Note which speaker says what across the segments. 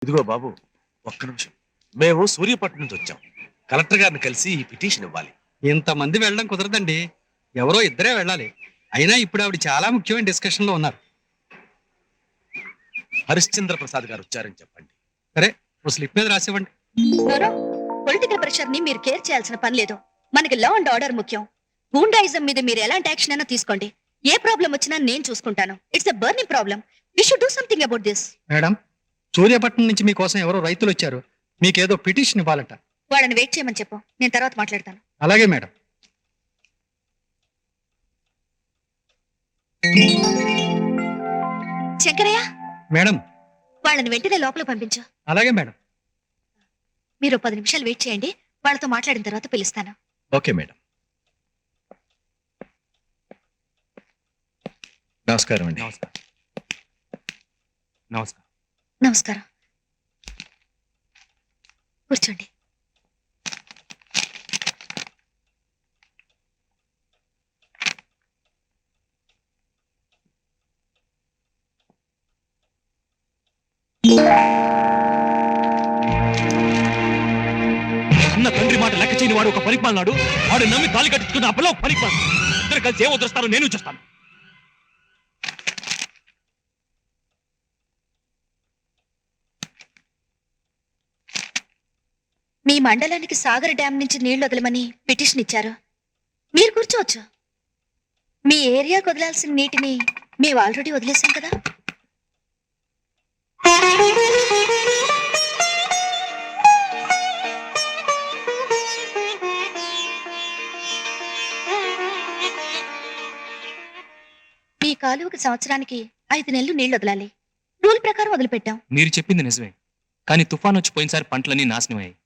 Speaker 1: ఇదిగో బాబు, ఒక్క నిమిషం. మేము సూర్యపట్నం నుంచి వచ్చాం. కలెక్టర్ గారిని కలిసి ఈ పిటిషన్ ఇవ్వాలి.
Speaker 2: ఇంతమంది వెళ్ళడం కుదరదండి. ఎవరో ఇద్దరే వెళ్ళాలి. అయినా ఇప్పుడు ఆవిడ చాలా ముఖ్యమైన డిస్కషన్ లో ఉన్నారు.
Speaker 1: హరిశ్చంద్ర ప్రసాద్ గారు వచ్చారని చెప్పండి.
Speaker 2: సరే, ఓ స్లిప్ మీద రాసివ్వండి.
Speaker 3: పొలిటికల్ ప్రెషర్ ని మీరు కేర్ చేయాల్సిన పని లేదు. మనకి లా అండ్ ఆర్డర్ ముఖ్యం. గూండాయిజం మీద మీరు ఎలాంటి యాక్షన్ అయినా తీసుకోండి. ఏ ప్రాబ్లం వచ్చినా నేను చూసుకుంటాను. It's a burning problem. We should do something about this.
Speaker 2: Madam, Suryapatnam నుంచి మీకోసం ఎవరో రైతులు వచ్చారు. మీకేదో పిటిషన్ ఇవ్వాలట.
Speaker 3: వాళ్ళని వెయిట్ చేయమని చెప్పు, నేను తర్వాత మాట్లాడతాను.
Speaker 2: అలాగే మేడం.
Speaker 3: శంకరయ్య,
Speaker 2: మేడం.
Speaker 3: వాళ్ళని వెంటనే లోపల పంపించు.
Speaker 2: అలాగే మేడం.
Speaker 3: మీరు 10 నిమిషాలు వెయిట్ చేయండి. వాళ్ళతో మాట్లాడిన తర్వాత పిలుస్తాను.
Speaker 1: Okay madam. నమస్కారం అండి.
Speaker 2: నమస్కారం. నమస్కారం.
Speaker 3: నమస్కారం. కూర్చోండి.
Speaker 4: అన్న తండ్రి మాట లెక్క చేయని వాడు ఒక పనికిమాలినాడు. వాడు నమ్మి తాలి కట్టించుకున్న అప్పలో పనికిమాలి. ఇద్దరు కలిసి ఏం వదిలేస్తారో నేను చూస్తాను.
Speaker 3: మీ మండలానికి సాగర్ డ్యాం నుంచి నీళ్లు వదలమని పిటిషన్ ఇచ్చారు. మీరు కూర్చోవచ్చు. మీ ఏరియాకు వదలాల్సిన నీటిని మేము ఆల్రెడీ వదిలేసాం కదా. మీ కాలువకు సంవత్సరానికి 5 నెలలు నీళ్లు వదలాలి. రూల్ ప్రకారం వదిలిపెట్టాం.
Speaker 4: మీరు చెప్పింది నిజమే, కానీ తుఫాన్ వచ్చి పోయినసారి పంటలన్నీ నాశనమయ్యాయి.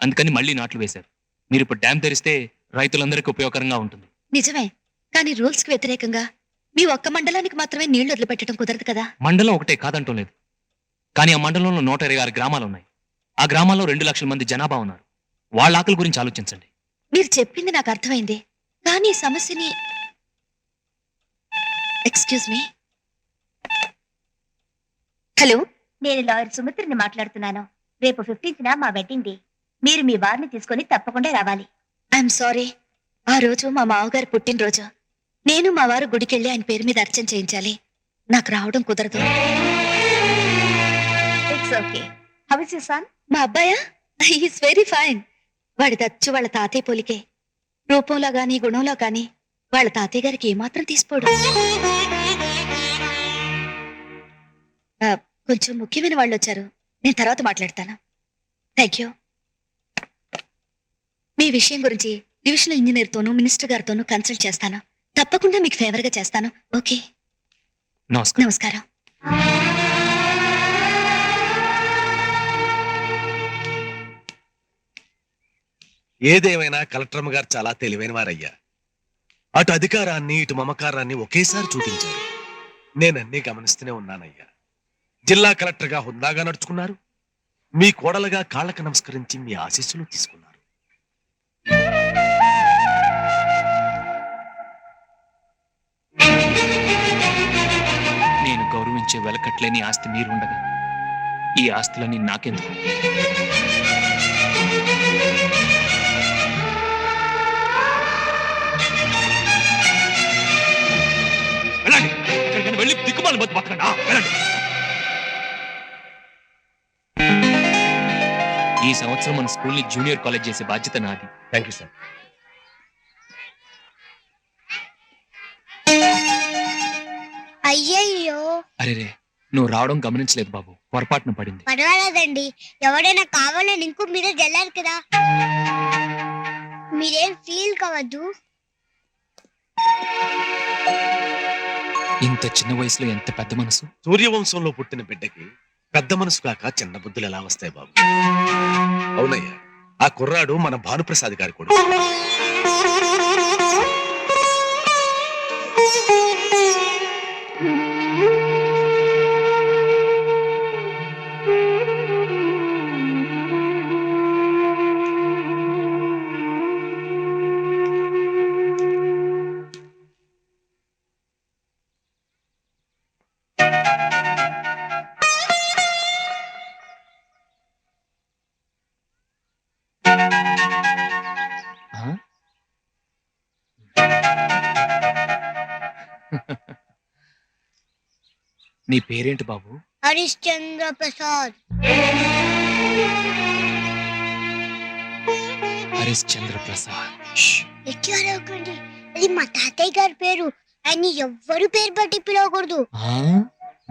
Speaker 4: అందుకని మళ్ళీ నాట్లు వేశారు. మీరు ఇప్పుడు డ్యామ్ తెరిస్తే రైతులందరికీ ఉపయోగకరంగా ఉంటుంది.
Speaker 3: నిజమే, కానీ రూల్స్ కి వ్యతిరేకంగా మీ ఒక్క మండలానికి మాత్రమే నీళ్లు వదిలిపెట్టడం కుదరదు కదా.
Speaker 4: మండలం ఒకటే కాదంటం లేదు, కానీ ఆ మండలంలో 126 గ్రామాలు ఉన్నాయి. ఆ గ్రామాల్లో 2 లక్షల మంది జనాభా ఉన్నారు. వాళ్ళ ఆకలి గురించి ఆలోచించండి.
Speaker 3: మీరు చెప్పింది నాకు అర్థమైంది, కానీ ఈ సమస్యని... ఎక్స్క్యూజ్ మీ. హలో,
Speaker 5: నేను లాయర్ సుమిత్రని మాట్లాడుతున్నాను. రేపు 15న మా వెడ్డింగ్ డే. మీరు మీ వారిని తీసుకొని తప్పకుండా రావాలి.
Speaker 3: I'm sorry. ఆ రోజు మా మామగారు పుట్టినరోజు. నేను మా వారు గుడికెళ్ళి ఆయన పేరు మీద అర్చన చేయించాలి. నాకు రావడం కుదరదు.
Speaker 5: It's okay. How is your son?
Speaker 3: మా అబ్బాయా? Is very fine. వాడి దచ్చు వాళ్ళ తాతయ్య పోలికే. రూపంలో గాని గుణంలో గాని వాళ్ళ తాతయ్య గారికి ఏమాత్రం తీసిపోడు. కొంచెం ముఖ్యమైన వాళ్ళు వచ్చారు. నేను తర్వాత మాట్లాడతాను. Thank you. మీ విషయం గురించి డివిజనల్ ఇంజనీర్తోనూ మినిస్టర్ గారితోనూ కన్సల్ట్ చేస్తాను. తప్పకుండా మీకు ఫేవర్గా చేస్తాను. ఓకే,
Speaker 4: నమస్కారం.
Speaker 3: నమస్కారం.
Speaker 1: ఏదేమైనా కలెక్టర్ గారు చాలా తెలివైన వారయ్యా. అటు అధికారాన్ని ఇటు మమకారాన్ని ఒకేసారి చూపించారు. నేనన్నీ గమనిస్తూనే ఉన్నానయ్యా. జిల్లా కలెక్టర్గా హుందాగా నడుచుకున్నారు. మీ కోడలుగా కాళ్ళకు నమస్కరించి మీ ఆశీస్సులు తీసుకున్నారు.
Speaker 4: నేను గౌరవించే వెలకట్లేని ఆస్తి మీరుండగా ఈ ఆస్తులన్నీ నాకెందుకు? వెళ్ళండి. ఎక్కడికైనా వెళ్ళి దిక్కుమాలి బతు బతకండి. వెళ్ళండి. ఈ సంవత్సరం మన స్కూల్ని జూనియర్ కాలేజ్ చేసే బాధ్యత నాది.
Speaker 1: Thank you sir.
Speaker 5: అయ్యయ్యో,
Speaker 4: అరేరే, నువ్వు రావడం గమనించలేదు బాబు. పొరపాటున పడింది.
Speaker 5: పర్వాలేదండి. ఎవడైనా కావాలని ఇంకో మీద జల్లారు కదా. మీరేం ఫీల్ కావద్దు.
Speaker 4: ఇంత చిన్న వయసులో ఎంత పెద్ద మనసు.
Speaker 1: సూర్యవంశంలో పుట్టిన బిడ్డకి పెద్ద మనసు కాక చిన్న బుద్ధులు ఎలా వస్తాయి బాబు? అవునయ్యా, ఆ కుర్రాడు మన భానుప్రసాద్ గారి కొడుకు.
Speaker 4: నీ పేరేంటి బాబు?
Speaker 5: హరిశ్చంద్ర ప్రసాద్.
Speaker 4: హరిశ్చంద్ర ప్రసాద్.
Speaker 5: ఎక్కారవకండి, అది మా తాతయ్య గారి పేరు. ఆయన ఎవ్వరు పేరు బట్టి పిలవకూడదు.
Speaker 4: ఆ?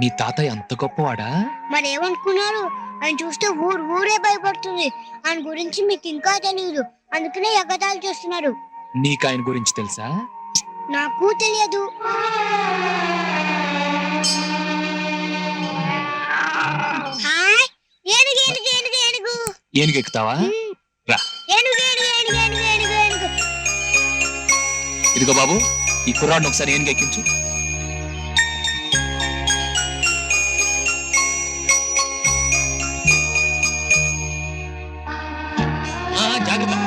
Speaker 4: మీ తాతయ్య అంత గొప్పవాడా?
Speaker 5: మరేమనుకున్నారు? ఆయన చూస్తే ఊరే భయపడుతుంది. ఆయన గురించి మీకు ఇంకా తెలియదు, అందుకనే ఎగతాళి చేస్తున్నారు.
Speaker 4: నీకు ఆయన గురించి తెలుసా?
Speaker 5: నాకు తెలియదు. హాయ్, ఏనుగు ఏనుగు ఏనుగు ఏనుగు.
Speaker 4: ఏనుగెక్కుతావా? రా.
Speaker 5: ఏనుగు ఏనుగు ఏనుగు ఏనుగు ఏనుగు ఏనుగు.
Speaker 4: ఇదిగో బాబు, ఈ కుర్రాడిని ఒకసారి ఏనుగెక్కించు. జాగ్రత్త.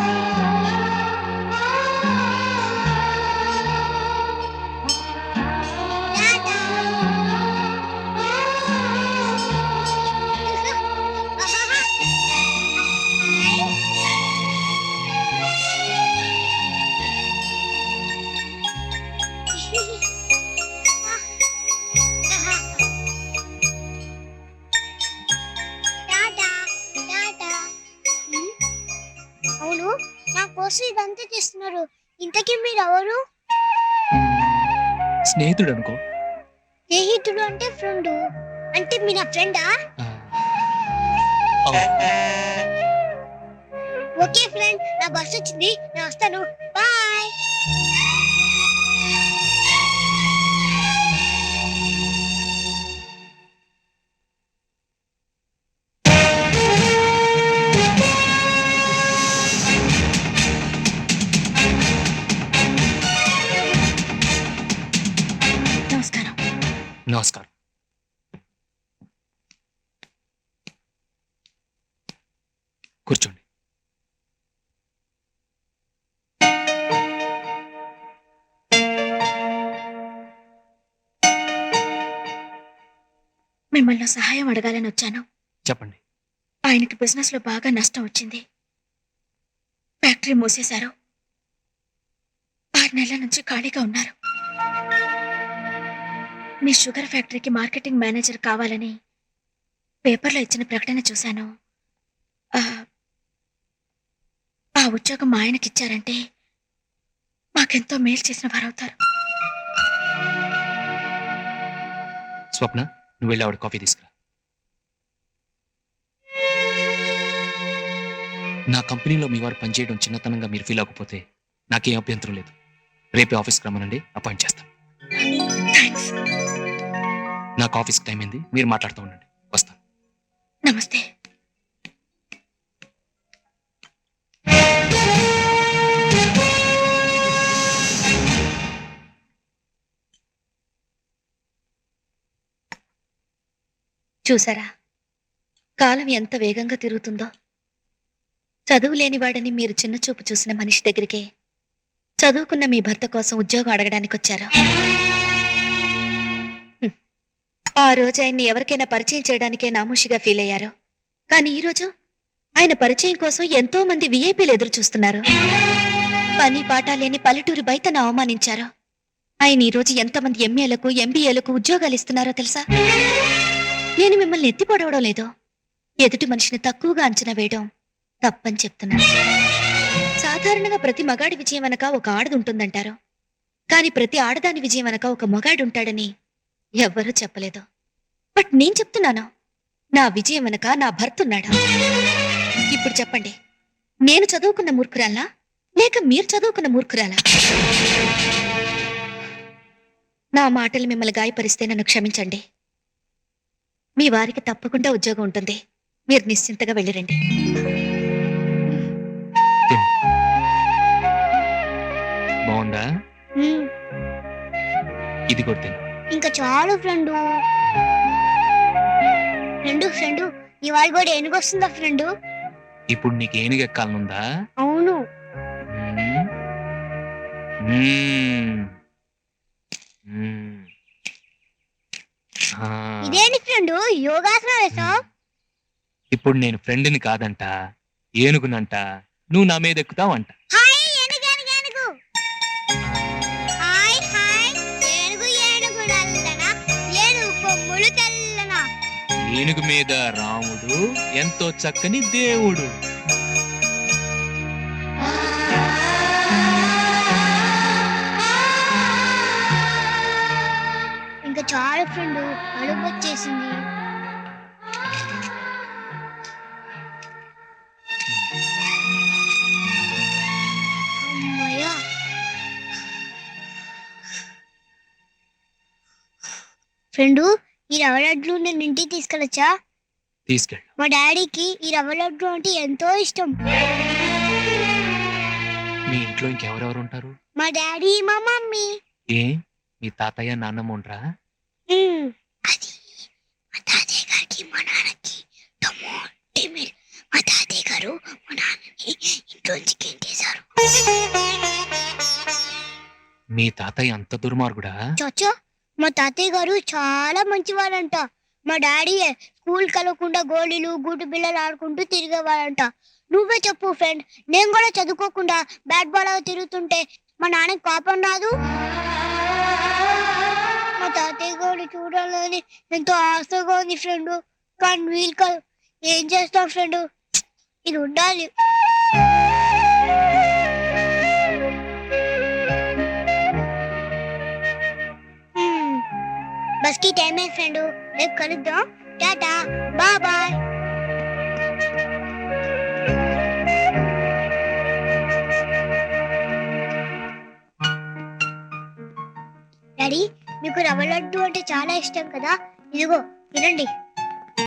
Speaker 5: అవును, నా కోసం ఇదంతా చేస్తున్నారు. ఇంతకీ మీరు ఎవరు?
Speaker 4: స్నేహితుడు అనుకో.
Speaker 5: స్నేహితుడు అంటే ఫ్రెండ్. అంటే మీ నా ఫ్రెండా?
Speaker 4: ఆ. అవును.
Speaker 5: ఓకే ఫ్రెండ్, నా బస్ వచ్చింది, నేను వస్తాను. బాయ్.
Speaker 3: నమస్కారం.
Speaker 4: నమస్కారం. కూర్చోండి.
Speaker 3: మిమ్మల్ని సహాయం అడగాలని వచ్చాను.
Speaker 4: చెప్పండి.
Speaker 3: ఆయనకి బిజినెస్ లో బాగా నష్టం వచ్చింది. ఫ్యాక్టరీ మూసేశారు. 6 నెలల నుంచి ఖాళీగా ఉన్నారు. మీ షుగర్ ఫ్యాక్టరీకి మార్కెటింగ్ మేనేజర్ కావాలని పేపర్లో ఇచ్చిన ప్రకటన చూశాను. ఆ ఉద్యోగం మా ఆయనకి ఇచ్చారంటే మాకెంతో మేలు చేసిన వారవుతారు.
Speaker 4: స్వప్న, నువ్వు వెళ్ళి ఆవిడ కాఫీ తీసుకురా. నా కంపెనీలో మీ వారు పనిచేయడం చిన్నతనంగా మీరు ఫీల్ అవ్వకపోతే నాకేం అభ్యంతరం లేదు. రేపే ఆఫీస్కి రమ్మనండి, అపాయింట్ చేస్తాను.
Speaker 3: థ్యాంక్స్.
Speaker 4: నాకు ఆఫీస్కి టైం అయింది, మీరు మాట్లాడుతూ ఉండండి. వస్తాను.
Speaker 3: నమస్తే. చూసారా, కాలం ఎంత వేగంగా తిరుగుతుందో. చదువు లేనివాడని మీరు చిన్న చూపు చూసిన మనిషి దగ్గరికే చదువుకున్న మీ భర్త కోసం ఉద్యోగం అడగడానికి వచ్చారు. ఆ రోజు ఆయన్ని ఎవరికైనా పరిచయం చేయడానికే నామోషిగా ఫీల్ అయ్యారు. కానీ ఈ రోజు ఆయన పరిచయం కోసం ఎంతో మంది విఐపీలు ఎదురు చూస్తున్నారు. పని పాట లేని పల్లెటూరి బయటను అవమానించారు. ఆయన ఈ రోజు ఎంతమంది ఎంఏలకు ఎంబీఏలకు ఉద్యోగాలు ఇస్తున్నారో తెలుసా? నేను మిమ్మల్ని ఎత్తిపడవడం లేదు, ఎదుటి మనిషిని తక్కువగా అంచనా వేయడం తప్పని చెప్తున్నాను. సాధారణంగా ప్రతి మగాడి విజయం వెనక ఒక ఆడది ఉంటుందంటారు. కానీ ప్రతి ఆడదాని విజయం వెనక ఒక మగాడు ఉంటాడని ఎవ్వరూ చెప్పలేదు. బట్ నేను చెప్తున్నాను, నా విజయం వెనక నా భర్త ఉన్నాడు. ఇప్పుడు చెప్పండి, నేను చదువుకున్న మూర్ఖురాలా లేక మీరు చదువుకున్న మూర్ఖురాలా? నా మాటలు మిమ్మల్ని గాయపరిస్తే నన్ను క్షమించండి. మీ వారికి తప్పకుండా ఉద్యోగం ఉంటుంది. మీరు నిశ్చింతగా వెళ్ళిరండి.
Speaker 4: బాగుందా? ఇది కొట్టాను.
Speaker 5: ఇంకా చాలు ఫ్రెండు. ఫ్రెండు ఇవాళ కూడా ఏనుగొస్తుందా ఫ్రెండు?
Speaker 4: ఇప్పుడు నీకు ఏనుగెక్కాలనుందా?
Speaker 5: అవును. ఇదేంటి ఫ్రెండు యోగాసనం వేసావు?
Speaker 4: ఇప్పుడు నేను ఫ్రెండ్ని కాదంట, ఏనుగునంట. నువ్వు నా మీద ఎక్కుతావంట.
Speaker 5: హాయ్ ఏనుగు ఏనుగు ఏనుగు. హాయ్ హాయ్ ఏనుగు
Speaker 4: ఏనుగు మీద రాముడు ఎంతో చక్కని దేవుడు.
Speaker 5: ఇంకా చాలా ఫ్రెండ్ అడుగు వచ్చేసింది. అమ్మయ్యా. ఫ్రెండు, ఈ రవ్వ లడ్లు నేను ఇంటికి తీసుకెళ్ళొచ్చా?
Speaker 4: తీసుకెళ్ళు.
Speaker 5: మా డాడీకి ఈ రవ్వ లడ్డు అంటే ఎంతో ఇష్టం.
Speaker 4: మీ ఇంట్లో ఇంకెవరెవరు ఉంటారు?
Speaker 5: మా డాడీ, మా మమ్మీ.
Speaker 4: ఏ మీ తాతయ్య నాన్నమ్మ ఉండరా?
Speaker 5: అది మా తాతయ్య గారికి మా నాన్నకి టమోటా. మా తాతయ్య గారు మా నాన్నని ఇంట్లోంచి గెంటేశారు.
Speaker 4: మీ తాతయ్య అంత దుర్మార్గుడా?
Speaker 5: చచ్చో, మా తాతయ్య గారు చాలా మంచివాడంట. మా డాడీ స్కూల్ కలవకుండా గోళీలు గూటు బిళ్ళలు ఆడుకుంటూ తిరిగేవాడంట. నువ్వే చెప్పు ఫ్రెండ్, నేను కూడా చదువుకోకుండా బ్యాట్ బాల్ తిరుగుతుంటే మా నాన్నకి కోపం రాదు? మా తాతయ్య గారు చూడాలని ఎంతో ఆశగా ఉంది ఫ్రెండ్, కానీ వీలు కాదు. ఏం చేస్తాం ఫ్రెండ్, ఇది ఉండాలి. బస్ కి టైం అయింది ఫ్రెండ్, రేపు కలుద్దాం. Tata, bye bye. డాడీ, మీకు రవ్వ లడ్డు అంటే చాలా ఇష్టం కదా, ఇదిగో తినండి.